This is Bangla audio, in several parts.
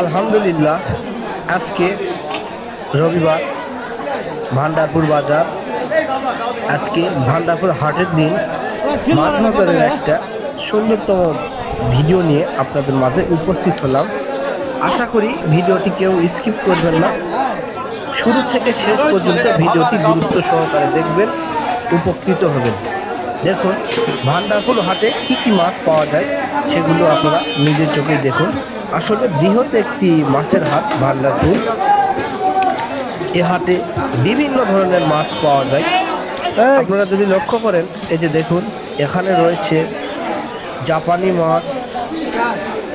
আলহামদুলিল্লাহ, আজকে রবিবার, ভান্ডারপুর বাজার। আজকে ভান্ডারপুর হাটের দিন মাছ বাজারের একটা সুন্দরতম ভিডিও নিয়ে আপনাদের মাঝে উপস্থিত হলাম। আশা করি ভিডিওটি কেউ স্কিপ করবেন না, শুরু থেকে শেষ পর্যন্ত ভিডিওটি গুরুত্ব সহকারে দেখবেন, উপকৃত হবেন। দেখুন ভান্ডারপুর হাটে কি কি মাছ পাওয়া যায় সেগুলো আপনারা নিজের চোখে দেখুন। আসলে বৃহৎ একটি মাছের হাট ভান্ডারপুর। এ হাটে বিভিন্ন ধরনের মাছ পাওয়া যায়। আপনারা যদি লক্ষ্য করেন, এই যে দেখুন এখানে রয়েছে জাপানি মাছ,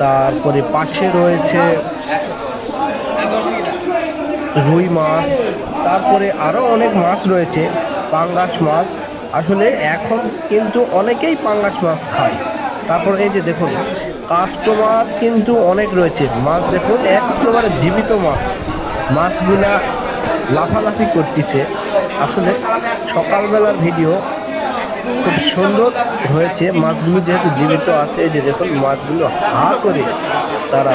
তারপরে পাশে রয়েছে রুই মাছ, তারপরে আরও অনেক মাছ রয়েছে, পাঙ্গাস মাছ। আসলে এখন কিন্তু অনেকেই পাঙ্গাস মাছ খায়। তারপর এই যে দেখুন কাস্টমার কিন্তু অনেক রয়েছে। মাছ দেখুন একেবারে জীবিত মাছ, মাছগুলা লাফালাফি করতেছে। আসলে সকালবেলার ভিডিও খুব সুন্দর হয়েছে, মাছগুলো যেহেতু জীবিত আছে। এই যে দেখুন মাছগুলো হা করে তারা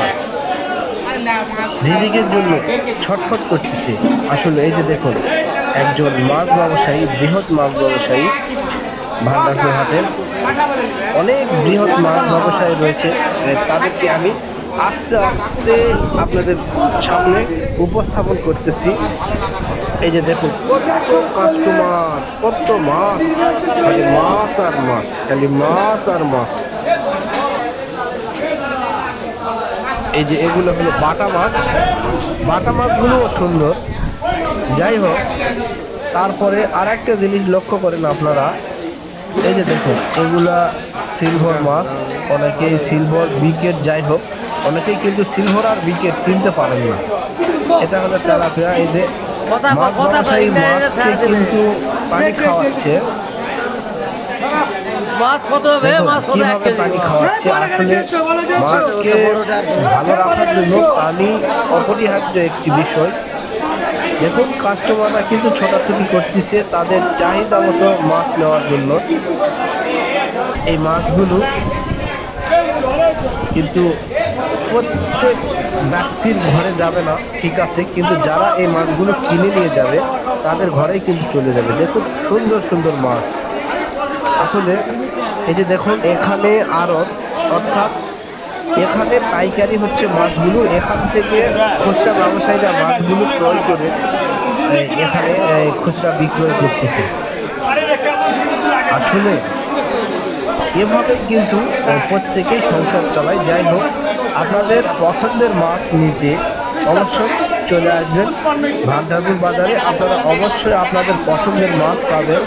রিজিকের জন্য ছটফট করতেছে। আসলে এই যে দেখুন একজন মাছ ব্যবসায়ী, বৃহৎ মাছ ব্যবসায়ী, ভান্ডারপুর হাটের অনেক বৃহৎ মাছ ব্যবসায়ী রয়েছে। তাদেরকে আমি আস্তে আস্তে আপনাদের সামনে উপস্থাপন করতেছি। এই যে দেখুন কত কাস্টমার, কত মাছ, খালি মাছ আর মাছ, খালি মাছ আর মাছ। এই যে এগুলো হলো বাটা মাছ, বাটা মাছগুলোও সুন্দর। যাই হোক, তারপরে আর একটা জিনিস লক্ষ্য করেন আপনারা, এই যে দেখুন এগুলা সিলভার মাছ। অনেকেই সিলভার বিকেট, যাই হোক অনেকেই কিন্তু সিলভার আর বিকেট চিনতে পারেন না। এটা হলো তেলাপিয়া। এই যে মাছ ব্যবসায়ী মাছকে কিন্তু পানি খাওয়াচ্ছে, কিভাবে পানি খাওয়াচ্ছে। আসলে মাছকে ভালো রাখার জন্য পানি অপরিহার্য একটি বিষয়। দেখুন কাস্টমাররা কিন্তু ছোটাছুটি করতেছে তাদের চাহিদা মতো মাছ নেওয়ার জন্য। এই মাছগুলো কিন্তু প্রত্যেক ব্যক্তির ঘরে যাবে না, ঠিক আছে, কিন্তু যারা এই মাছগুলো কিনে নিয়ে যাবে তাদের ঘরেই কিন্তু চলে যাবে। দেখুন সুন্দর সুন্দর মাছ। আসলে এই যে দেখুন এখানে আড়ত, অর্থাৎ এখানে পাইকারি হচ্ছে মাছগুলো, এখান থেকে খুচরা ব্যবসায়ীরা মাছগুলো ক্রয় করে এখানে খুচরা বিক্রয় করতেছে। আসলে এভাবে কিন্তু প্রত্যেকেই সংসার চালায়। যাই হোক, আপনাদের পছন্দের মাছ নিতে অবশ্যই চলে আসবেন ভান্ডারপুর বাজারে। আপনারা অবশ্যই আপনাদের পছন্দের মাছ পাবেন,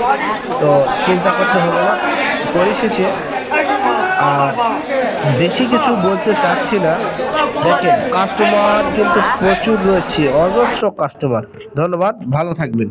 তো চিন্তা করতে হবে না। পরিশেষে আর বেশি কিছু বলতে চাচ্ছি না। দেখেন কাস্টমার কিন্তু প্রচুর রয়েছে, অজস্র কাস্টমার। ধন্যবাদ, ভালো থাকবেন।